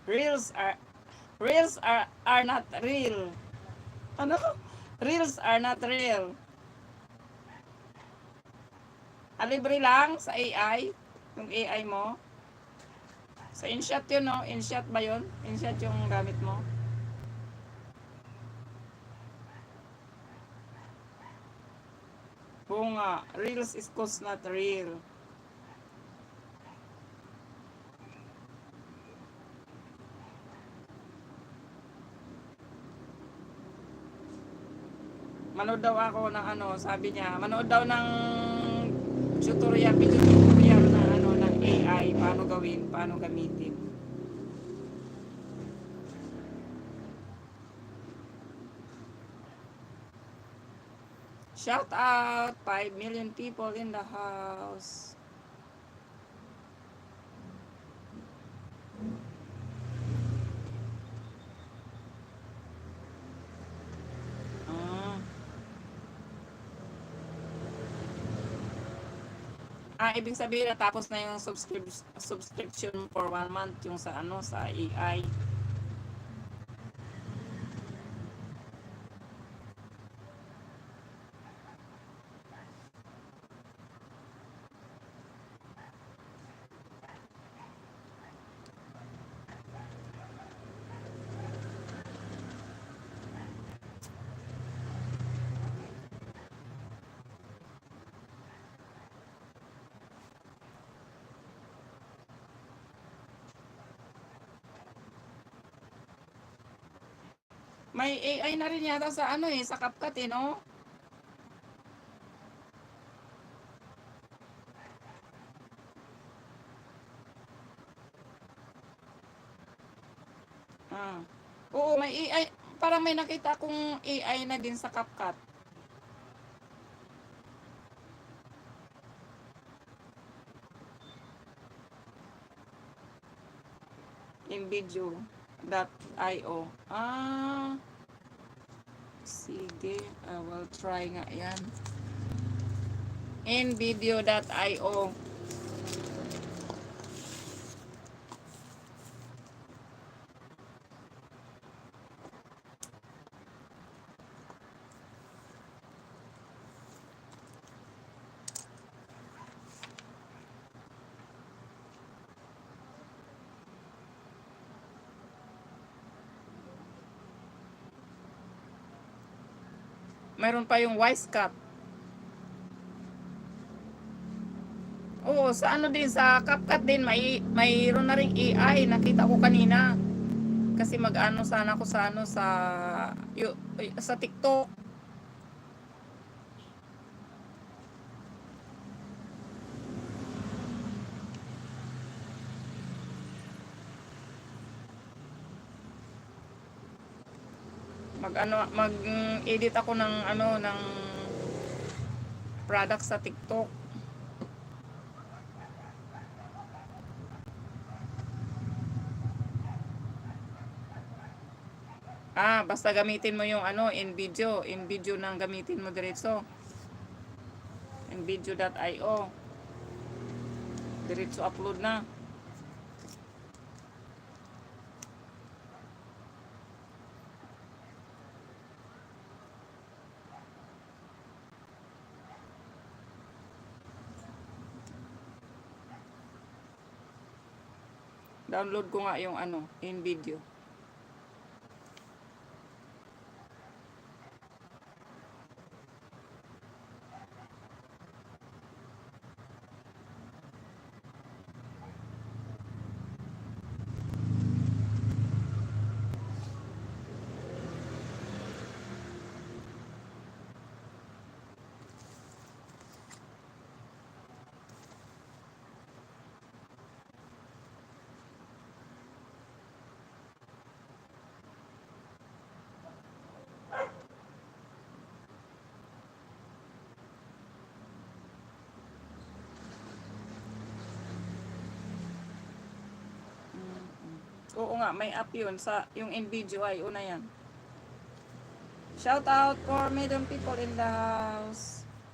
Reels are Reels are not real. Ano? Reels are not real. Libre lang sa AI, yung AI mo. Sa InShot yun, no? InShot ba yun? InShot yung gamit mo. Bunga. Reels is cost not real. Manood daw ako ng ano, sabi niya, manood daw ng tutorial, video tutorial na ano, ng AI, paano gawin, paano gamitin. Shout out, 5 million people in the house. Ibig sabihin na tapos na yung subscription for 1 month yung sa ano, sa AI. May AI na rin yata sa ano sa CapCut no? Ah. Oo, may AI. Parang may nakita akong AI na din sa CapCut. InVideo.io. Sige. I will try nga yan. InVideo.io. Mayroon pa yung WiseCut. Oo, sa ano din, sa CapCut din, mayroon na ring AI. Nakita ko kanina. Kasi mag-ano sana ako sa ano, sa TikTok. Mag-edit ako ng ano, ng product sa TikTok. Basta gamitin mo yung ano, InVideo nang gamitin mo diretso. InVideo.io. Diretso upload na. Download ko nga yung ano, InVideo. Oo nga, may app yun. Yung InVideo ay una yan. Shout out for million people in the house.